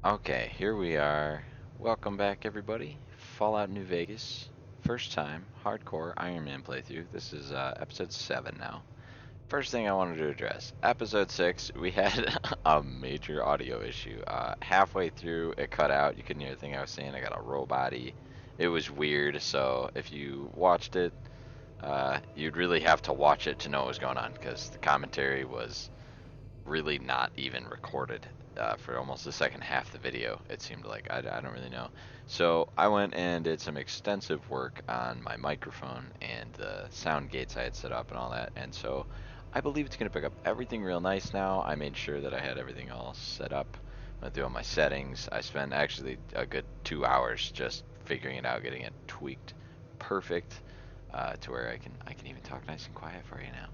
Okay, here we are. Welcome back, everybody. Fallout New Vegas. First time, hardcore Iron Man playthrough. This is episode 7 now. First thing I wanted to address. Episode 6, we had a major audio issue. Halfway through, it cut out. You couldn't hear the thing I was saying. I got a robot-y. It was weird, so if you watched it, you'd really have to watch it to know what was going on, because the commentary was really not even recorded for almost the second half of the video. It seemed like I don't really know. So I went and did some extensive work on my microphone and the sound gates I had set up and all that. And so I believe it's going to pick up everything real nice now. I made sure that I had everything all set up. Went through all my settings. I spent actually a good 2 hours just figuring it out, getting it tweaked perfect to where I can even talk nice and quiet for you now.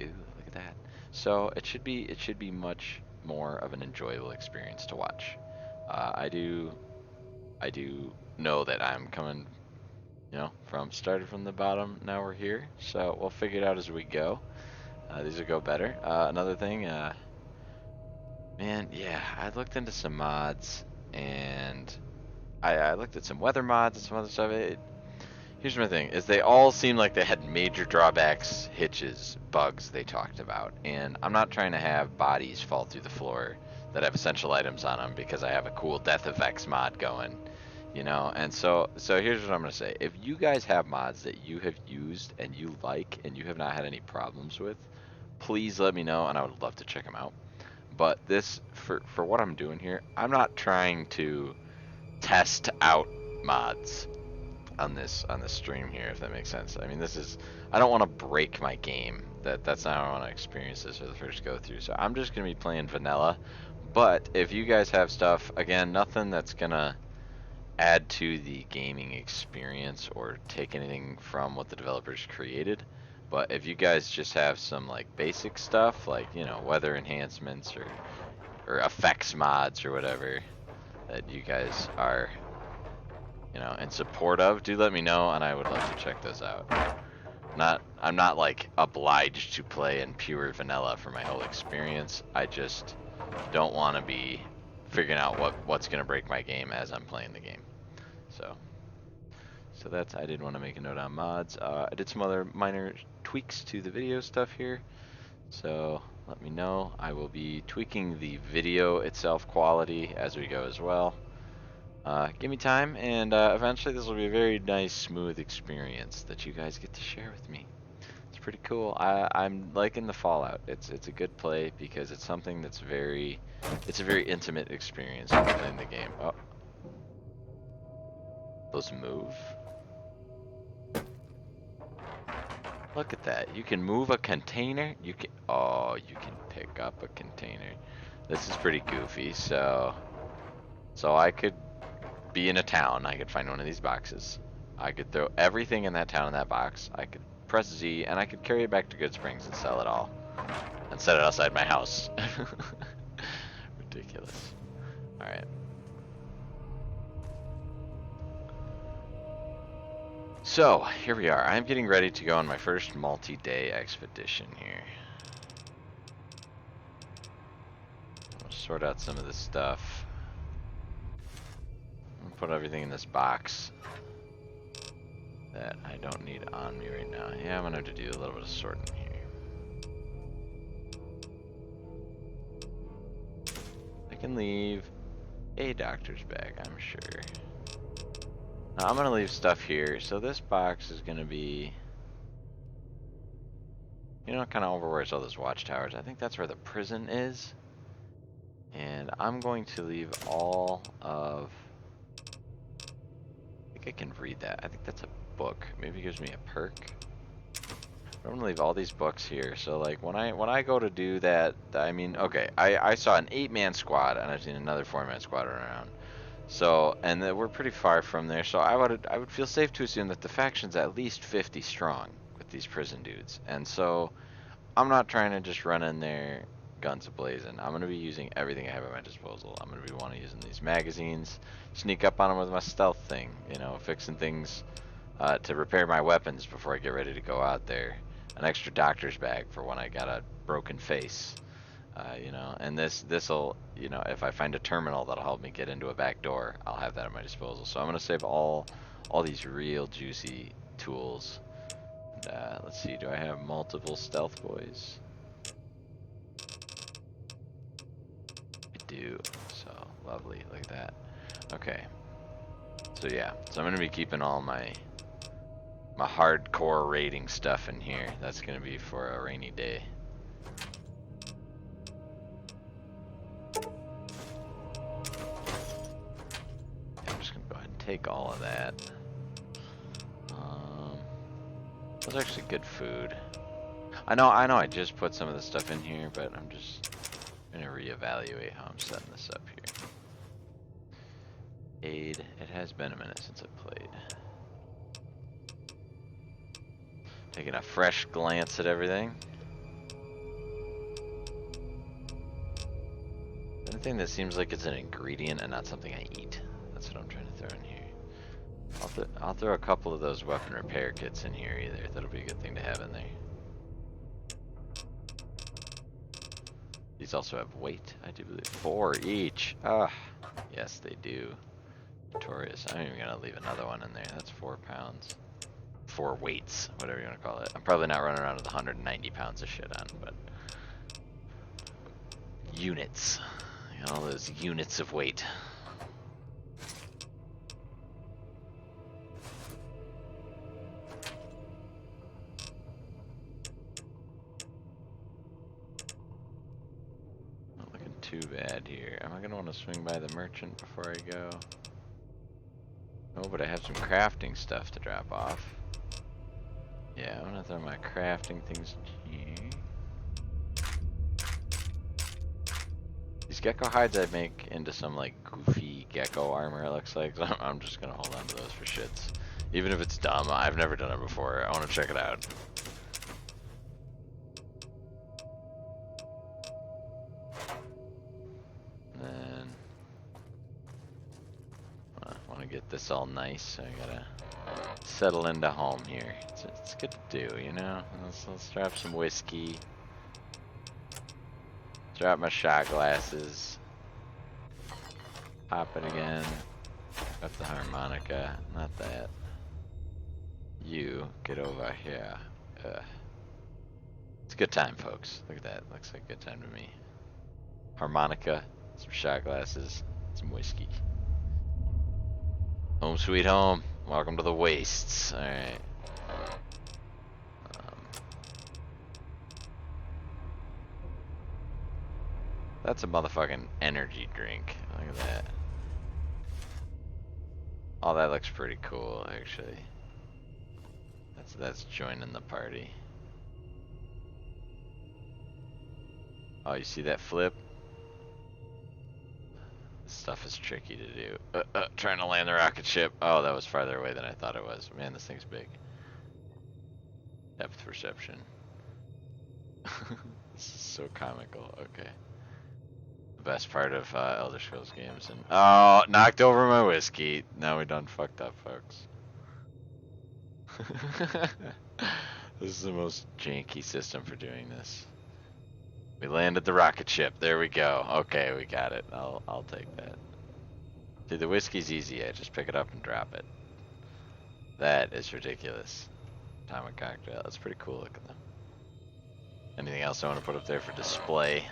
Ooh, look at that. So it should be much more of an enjoyable experience to watch. I do know that I'm coming, from started from the bottom. Now we're here, so we'll figure it out as we go. These will go better. Another thing, man, yeah, I looked into some mods and I looked at some weather mods and some other stuff. Here's my thing, is they all seem like they had major drawbacks, hitches, bugs they talked about. And I'm not trying to have bodies fall through the floor that have essential items on them because I have a cool death effects mod going, And so here's what I'm going to say. If you guys have mods that you have used and you like and you have not had any problems with, please let me know and I would love to check them out. But this, for what I'm doing here, I'm not trying to test out mods on this stream here, if that makes sense. I mean, I don't want to break my game. That's not how I want to experience this for the first go through. So I'm just gonna be playing vanilla. But if you guys have stuff, again, nothing that's gonna add to the gaming experience or take anything from what the developers created. But if you guys just have some like basic stuff, like weather enhancements or effects mods or whatever that you guys are in support of, do let me know, and I would love to check those out. I'm not like obliged to play in pure vanilla for my whole experience. I just don't want to be figuring out what's gonna break my game as I'm playing the game. So I did want to make a note on mods. I did some other minor tweaks to the video stuff here. So let me know. I will be tweaking the video itself quality as we go as well. Give me time, and eventually this will be a very nice, smooth experience that you guys get to share with me. It's pretty cool. I'm liking the Fallout. It's a good play because it's something it's a very intimate experience when playing the game. Oh, those move. Look at that. You can move a container. You can pick up a container. This is pretty goofy. So I could be in a town. I could find one of these boxes. I could throw everything in that town in that box. I could press Z and I could carry it back to Good Springs and sell it all and set it outside my house. Ridiculous. All right. So here we are. I'm getting ready to go on my first multi-day expedition here. I'll sort out some of this stuff. Put everything in this box that I don't need on me right now. Yeah, I'm gonna have to do a little bit of sorting here. I can leave a doctor's bag, I'm sure. Now I'm gonna leave stuff here. So this box is gonna be, kind of over where it's all those watchtowers. I think that's where the prison is. And I'm going to leave all of, I can read that. I think that's a book. Maybe it gives me a perk. I'm gonna leave all these books here. So like when I go to do that, I mean, okay, I saw an 8-man squad and I've seen another 4-man squad around. So and we're pretty far from there. So I would feel safe to assume that the faction's at least 50 strong with these prison dudes. And so I'm not trying to just run in there guns a-blazing. I'm going to be using everything I have at my disposal. I'm going to be using these magazines, sneak up on them with my stealth thing, fixing things to repair my weapons before I get ready to go out there. An extra doctor's bag for when I got a broken face. You know, and this'll, you know, if I find a terminal that'll help me get into a back door, I'll have that at my disposal. So I'm gonna save all these real juicy tools. And, let's see, do I have multiple stealth boys? I do. So lovely, look at that. Okay. So yeah, so I'm gonna be keeping all my hardcore raiding stuff in here. That's gonna be for a rainy day. I'm just gonna go ahead and take all of that. That's actually good food. I know I just put some of this stuff in here, but I'm just gonna reevaluate how I'm setting this up here. Aid. It has been a minute since I played. Taking a fresh glance at everything. Anything that seems like it's an ingredient and not something I eat. That's what I'm trying to throw in here. I'll throw a couple of those weapon repair kits in here either. That'll be a good thing to have in there. These also have weight, I do believe. 4 each. Ah, yes they do. Notorious. I'm even gonna leave another one in there. That's 4 pounds. 4 weights, whatever you wanna call it. I'm probably not running around with 190 pounds of shit on, but units. You know, all those units of weight. Not looking too bad here. Am I gonna want to swing by the merchant before I go? Oh, but I have some crafting stuff to drop off. Yeah, I'm gonna throw my crafting things in here. These gecko hides I make into some like goofy gecko armor, it looks like. So I'm just gonna hold on to those for shits. Even if it's dumb, I've never done it before. I wanna check it out. And then I wanna get this all nice, so I gotta settle into home here. It's good to do, you know? Let's drop some whiskey. Drop my shot glasses. Pop it again. Up the harmonica. Not that. You, get over here. It's a good time, folks. Look at that. Looks like a good time to me. Harmonica, some shot glasses, some whiskey. Home sweet home. Welcome to the wastes. Alright. That's a motherfucking energy drink. Look at that. Oh, that looks pretty cool, actually. That's joining the party. Oh, you see that flip? This stuff is tricky to do. Trying to land the rocket ship. Oh, that was farther away than I thought it was. Man, this thing's big. Depth perception. This is so comical. Okay. The best part of Elder Scrolls games. And oh, knocked over my whiskey. Now we done fucked up, folks. This is the most janky system for doing this. We landed the rocket ship. There we go. Okay, we got it. I'll take that. See, the whiskey's easy. I just pick it up and drop it. That is ridiculous. Atomic cocktail. That's pretty cool. Look at them. Anything else I want to put up there for display?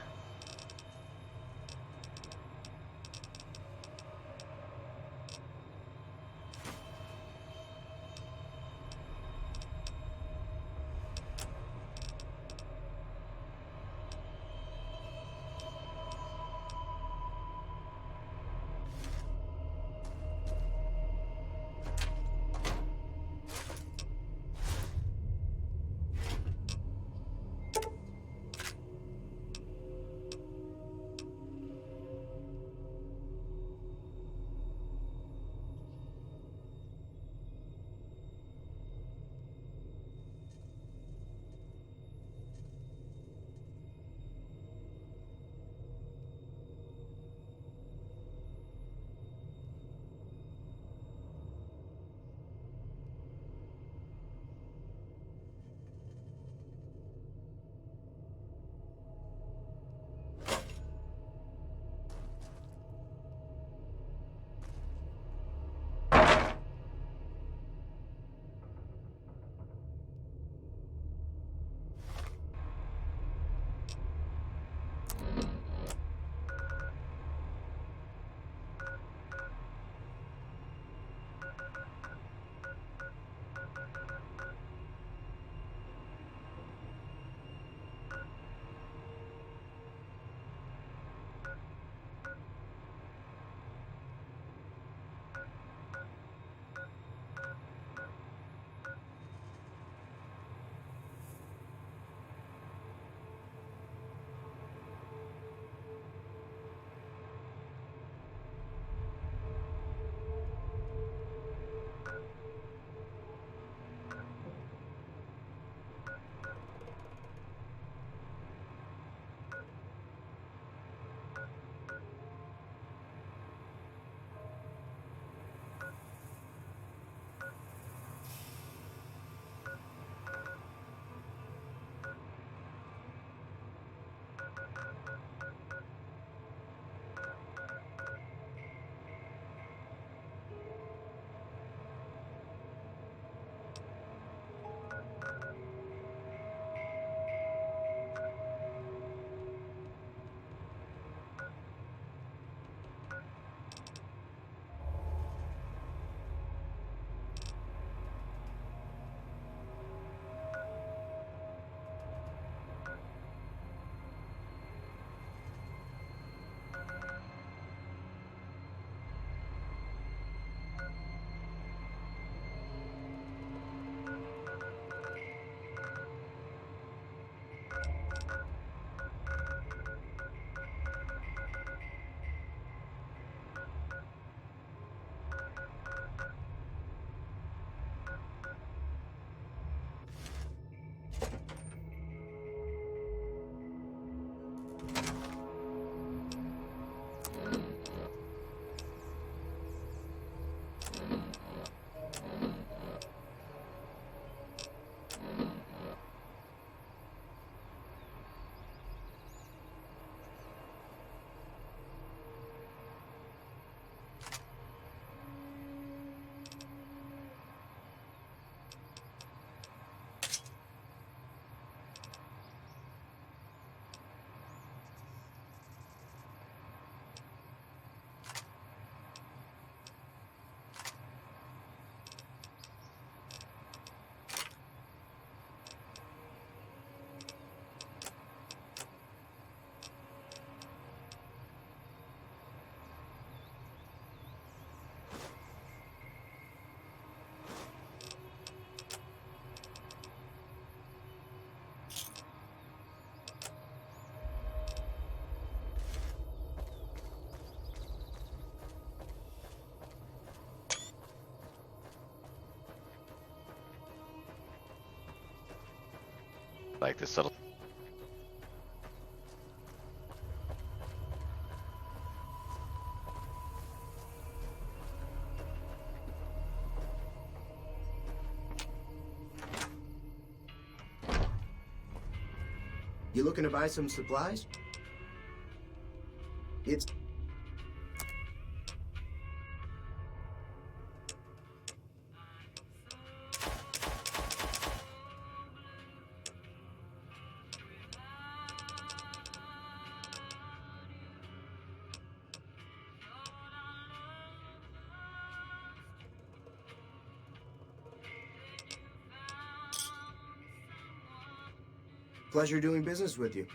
like this little. You looking to buy some supplies? It's... Pleasure doing business with you.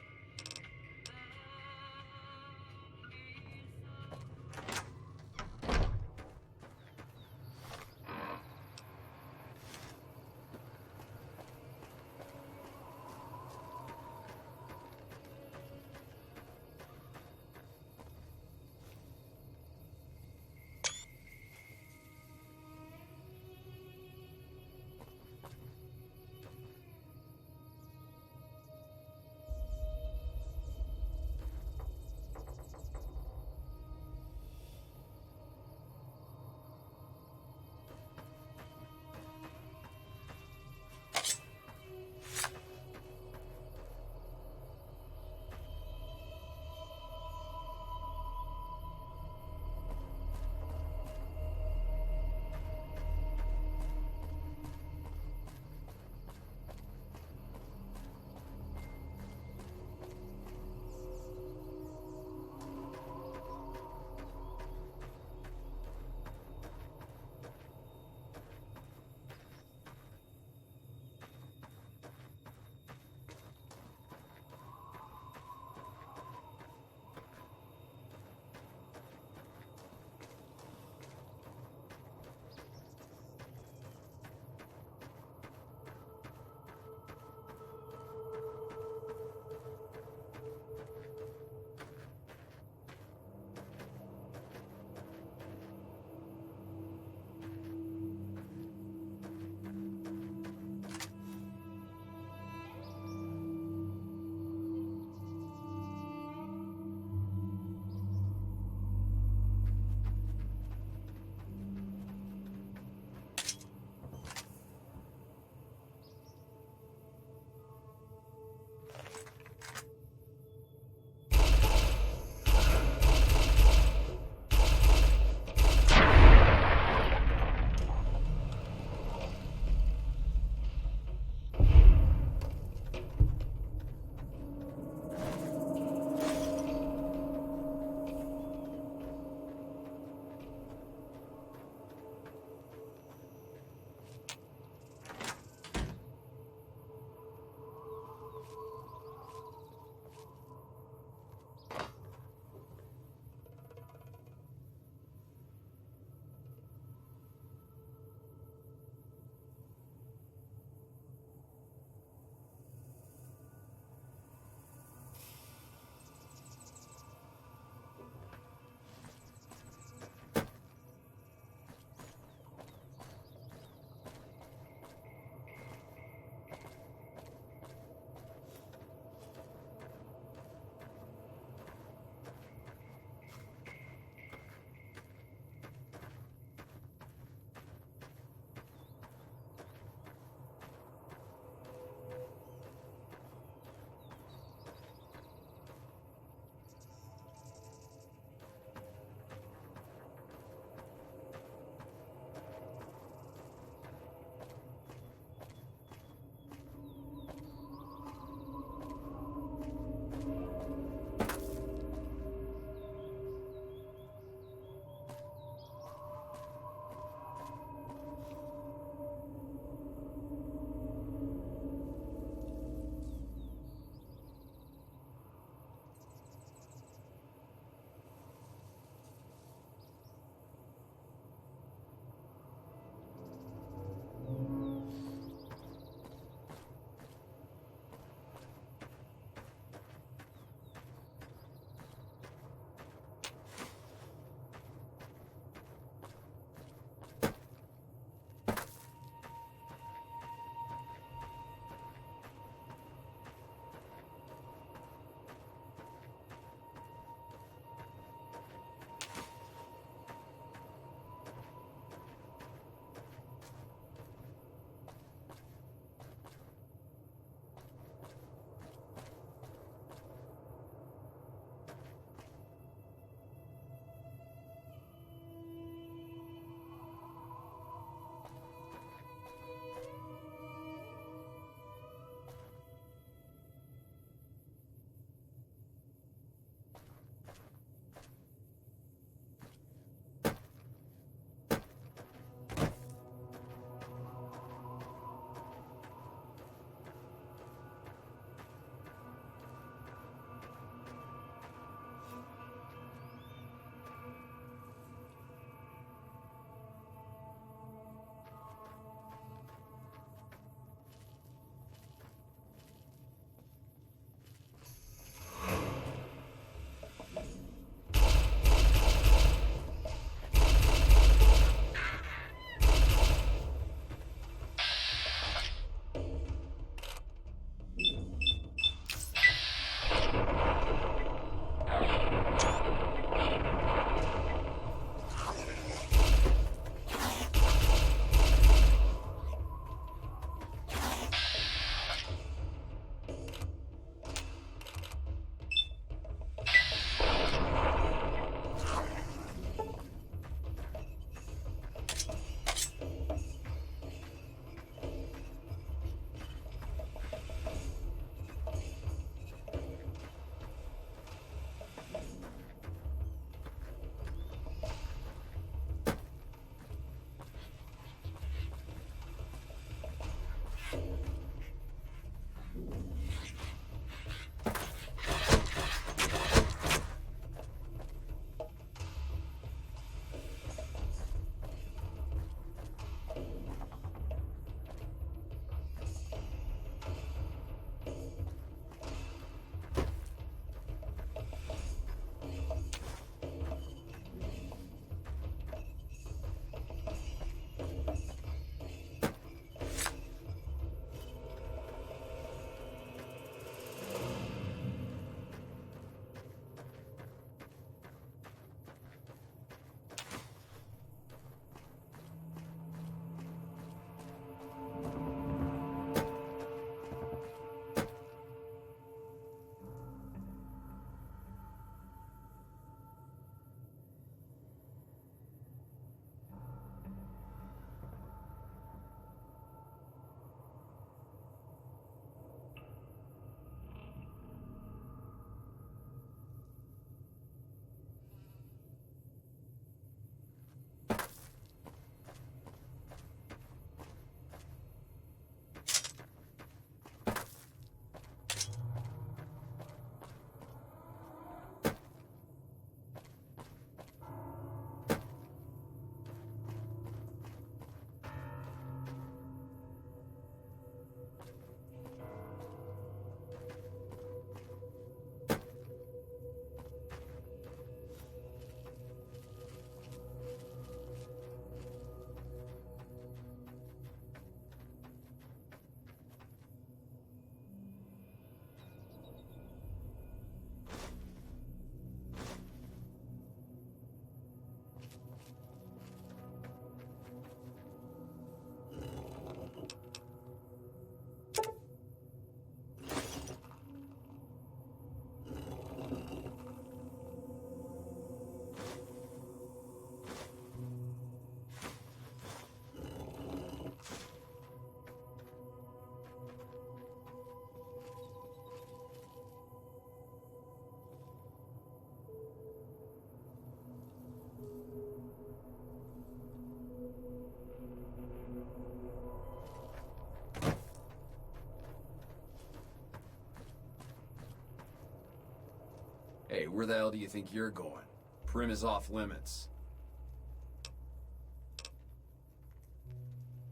Where the hell do you think you're going? Primm is off limits.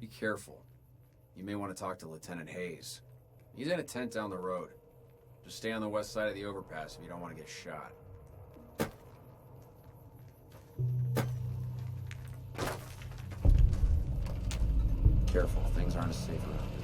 Be careful. You may want to talk to Lieutenant Hayes. He's in a tent down the road. Just stay on the west side of the overpass if you don't want to get shot. Careful, things aren't as safe around here.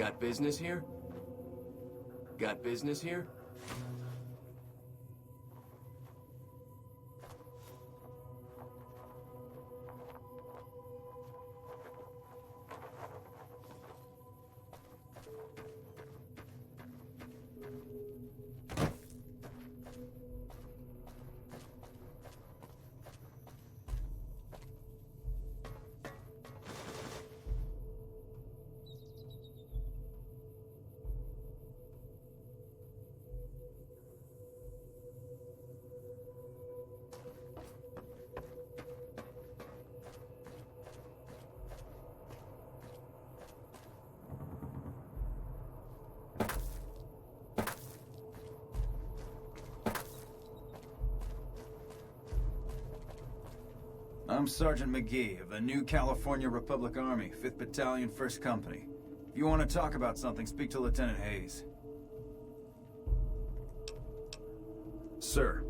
Got business here? Got business here? I'm Sergeant McGee of the New California Republic Army, 5th Battalion, 1st Company. If you want to talk about something, speak to Lieutenant Hayes. Sir.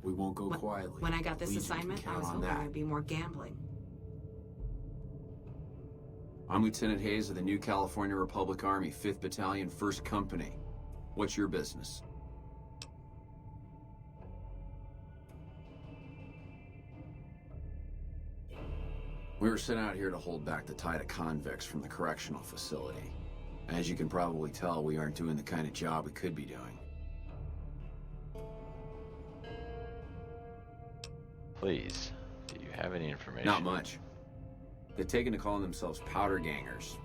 We won't go quietly. When I got this Legion can assignment, I count was on hoping that. there'd be more gambling. I'm Lieutenant Hayes of the New California Republic Army, 5th Battalion, 1st Company. What's your business? We were sent out here to hold back the tide of convicts from the correctional facility. As you can probably tell, we aren't doing the kind of job we could be doing. Please, do you have any information? Not much. They've taken to calling themselves powder gangers,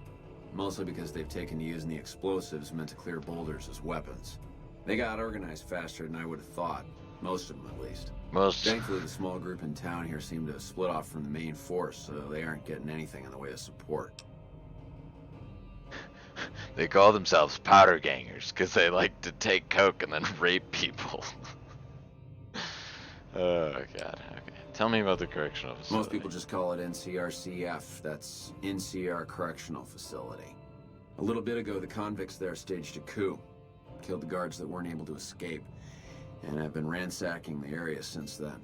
mostly because they've taken to using the explosives meant to clear boulders as weapons. They got organized faster than I would have thought, most of them at least. Most. Thankfully, the small group in town here seem to have split off from the main force, so they aren't getting anything in the way of support. They call themselves powder gangers because they like to take coke and then rape people. Oh god. Okay. Tell me about the correctional facility. Most people just call it NCRCF. That's NCR Correctional Facility. A little bit ago, the convicts there staged a coup. Killed the guards that weren't able to escape. And have been ransacking the area since then.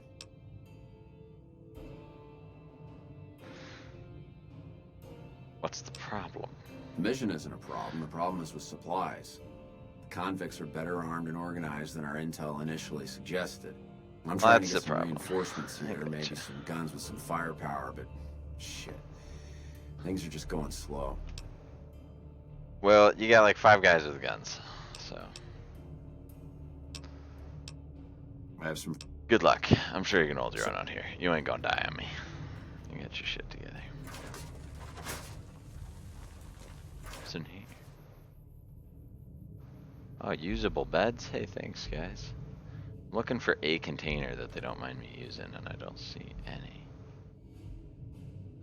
What's the problem? The mission isn't a problem. The problem is with supplies. The convicts are better armed and organized than our intel initially suggested. I'm trying to get some reinforcements here, maybe some guns with some firepower, but shit. Things are just going slow. Well, you got like 5 guys with guns, so. I have some... Good luck. I'm sure you can hold your own out here. You ain't gonna die on me. You get your shit together. What's in here? Oh, usable beds? Hey, thanks, guys. I'm looking for a container that they don't mind me using, and I don't see any.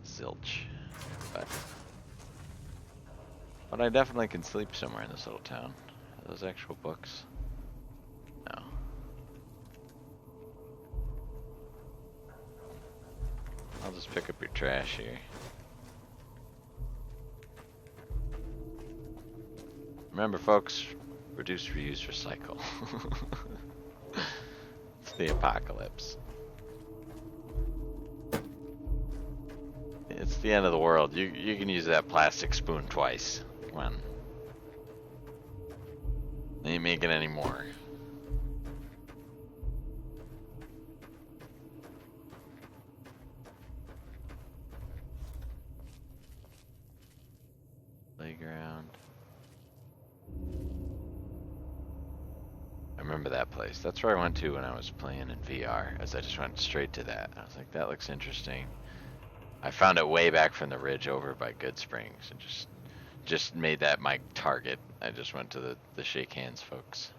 Zilch. But I definitely can sleep somewhere in this little town. Are those actual books? No. I'll just pick up your trash here. Remember, folks, reduce, reuse, recycle. It's the apocalypse. It's the end of the world. You can use that plastic spoon twice. Come on. Ain't making any more. Playground. I remember that place. That's where I went to when I was playing in VR, as I just went straight to that. I was like, that looks interesting. I found it way back from the ridge over by Good Springs and just made that my target. I just went to the shake hands folks.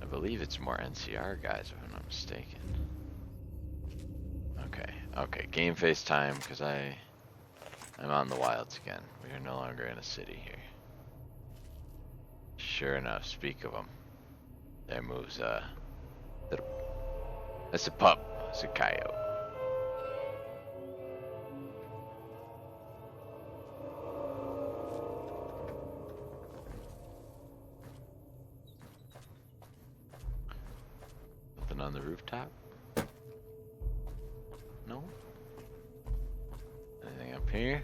I believe it's more NCR guys if I'm not mistaken. Okay, game face time because I'm out in the wilds again. We are no longer in a city here. Sure enough, speak of them. There moves that's a pup. It's a coyote. Nothing on the rooftop? No? Anything up here?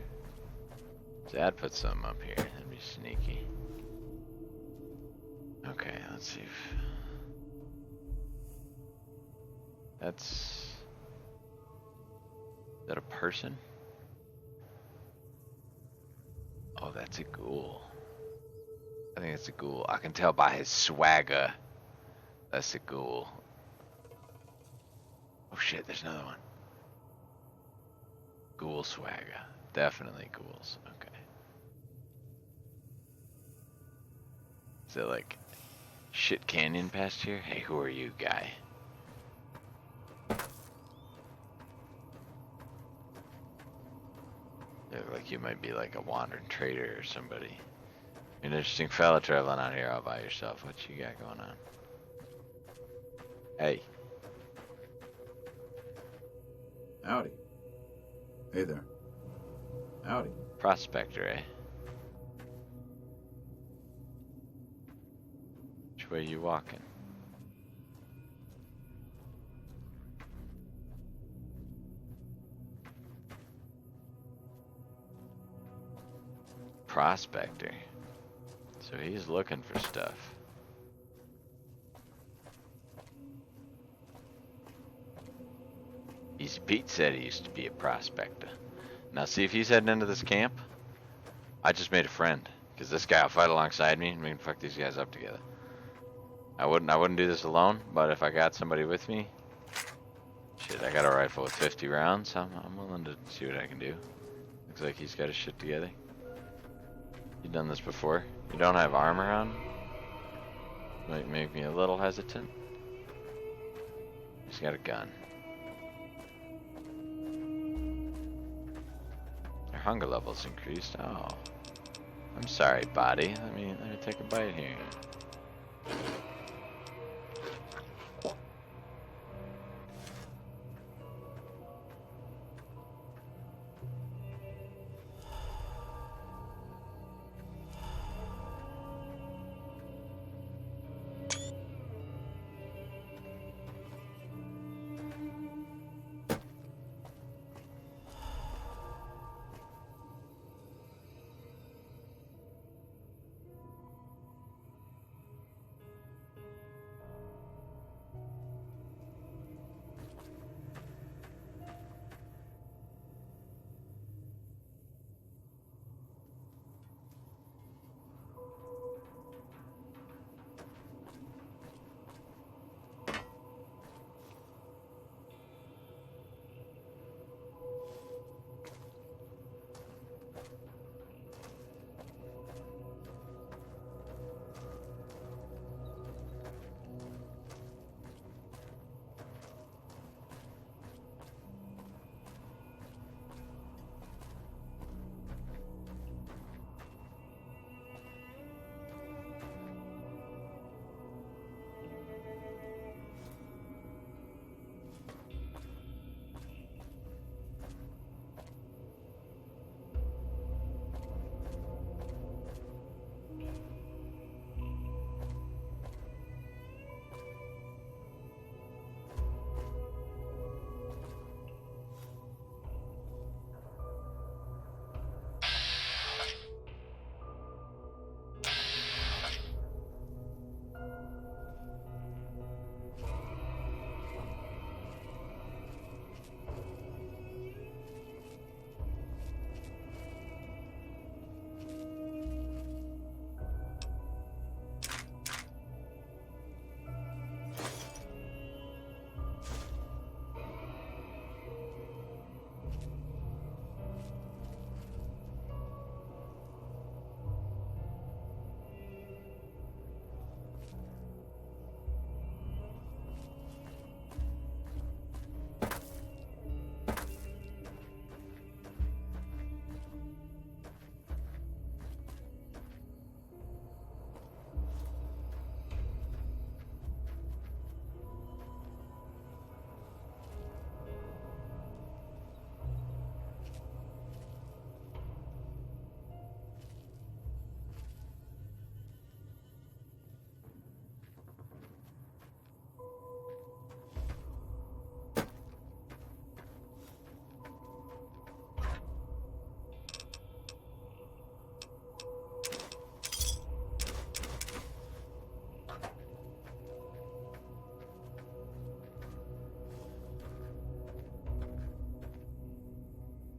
Dad put something up here. That'd be sneaky. Okay, let's see if... Is that a person? Oh, that's a ghoul. I think it's a ghoul. I can tell by his swagger. That's a ghoul. Oh shit, there's another one. Ghoul swagger. Definitely ghouls. Okay. Is it like shit canyon past here? Hey, who are you, guy? Like you might be like a wandering trader or somebody. An interesting fella traveling out here all by yourself. What you got going on? Hey. Howdy. Hey there. Howdy. Prospector, eh? Which way you walking? Prospector. So he's looking for stuff. Easy Pete said he used to be a prospector. Now see if he's heading into this camp. I just made a friend. Because this guy will fight alongside me and we can fuck these guys up together. I wouldn't do this alone, but if I got somebody with me, shit. it. I got a rifle with 50 rounds. I'm willing to see what I can do. Looks like he's got his shit together. You done this before? You don't have armor on? Might make me a little hesitant. He's got a gun. Their hunger level's increased. Oh. I'm sorry, body. Let me take a bite here.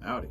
Howdy.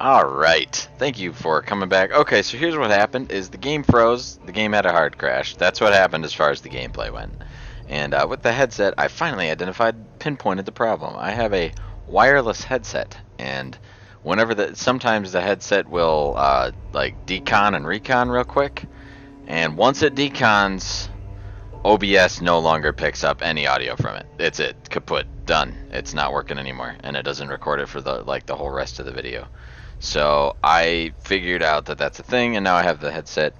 Alright, thank you for coming back. Okay, so here's what happened, is the game froze, the game had a hard crash. That's what happened as far as the gameplay went. And with the headset, I finally pinpointed the problem. I have a wireless headset, and sometimes the headset will like decon and recon real quick, and once it decons, OBS no longer picks up any audio from it. It's kaput, done. It's not working anymore, and it doesn't record it for the whole rest of the video. So I figured out that that's a thing, and now I have the headset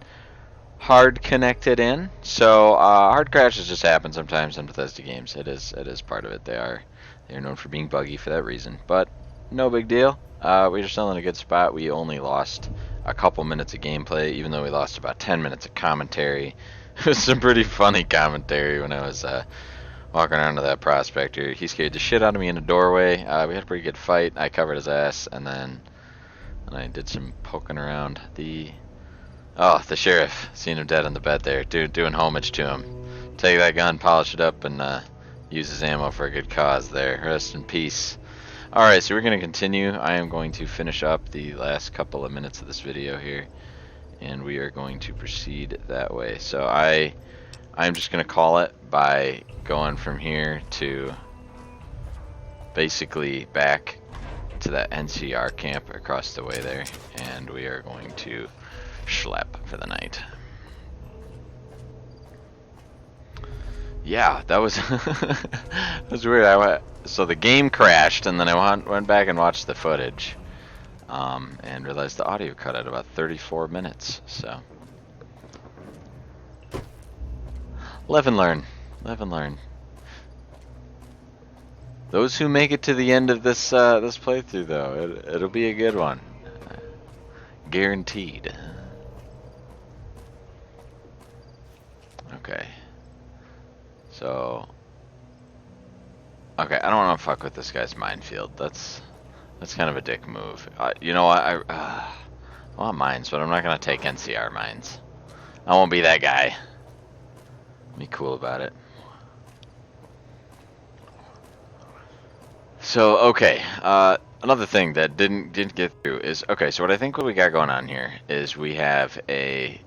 hard connected in. So hard crashes just happen sometimes in Bethesda games. It is part of it. They're known for being buggy for that reason, but no big deal. We're still in a good spot. We only lost a couple minutes of gameplay, even though we lost about 10 minutes of commentary. It was some pretty funny commentary when I was walking around to that prospector. He scared the shit out of me in the doorway. We had a pretty good fight. I covered his ass, and then I did some poking around the sheriff. Seen him dead on the bed there, doing homage to him. Take that gun, polish it up, and use his ammo for a good cause there. Rest in peace. Alright, so we're going to continue. I am going to finish up the last couple of minutes of this video here, and we are going to proceed that way. So I'm just going to call it by going from here to basically back to that NCR camp across the way there, and we are going to schlep for the night. Yeah, that was that was weird. So the game crashed, and then I went back and watched the footage, and realized the audio cut at about 34 minutes. So live and learn. Live and learn. Those who make it to the end of this this playthrough, though, it'll be a good one, guaranteed. Okay. So, okay, I don't want to fuck with this guy's minefield. That's kind of a dick move. You know what? I want mines, but I'm not gonna take NCR mines. I won't be that guy. Be cool about it. So, okay, another thing that didn't get through is, okay, so what we got going on here is we have a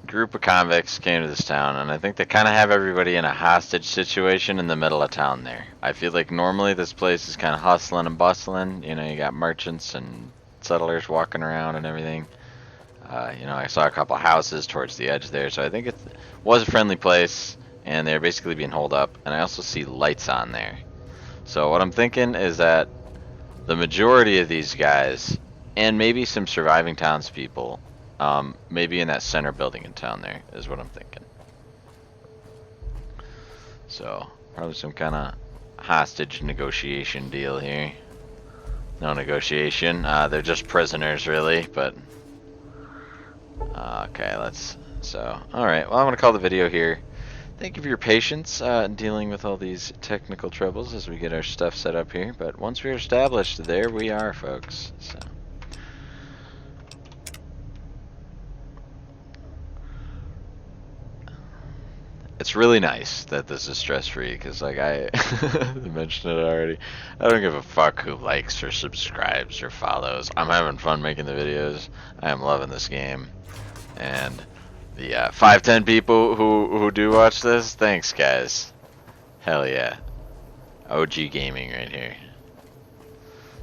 group of convicts came to this town, and I think they kind of have everybody in a hostage situation in the middle of town there. I feel like normally this place is kind of hustling and bustling. You know, you got merchants and settlers walking around and everything. You know, I saw a couple houses towards the edge there, so I think it was a friendly place, and they're basically being holed up. And I also see lights on there. So what I'm thinking is that the majority of these guys, and maybe some surviving townspeople, maybe in that center building in town there, is what I'm thinking. So, probably some kind of hostage negotiation deal here. No negotiation, they're just prisoners really, but... okay, alright, well I'm going to call the video here. Thank you for your patience in dealing with all these technical troubles as we get our stuff set up here, but once we're established, there we are, folks. So. It's really nice that this is stress-free, because, like, I mentioned it already, I don't give a fuck who likes or subscribes or follows. I'm having fun making the videos. I am loving this game. And the 5-10 people who do watch this, thanks, guys. Hell yeah. OG gaming right here.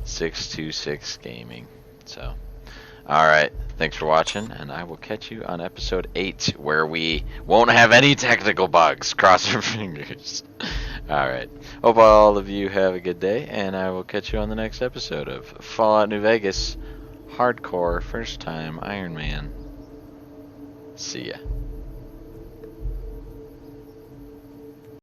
626 gaming. So, alright. Thanks for watching, and I will catch you on episode 8, where we won't have any technical bugs. Cross our fingers. Alright. Hope all of you have a good day, and I will catch you on the next episode of Fallout New Vegas Hardcore First Time Iron Man. See ya.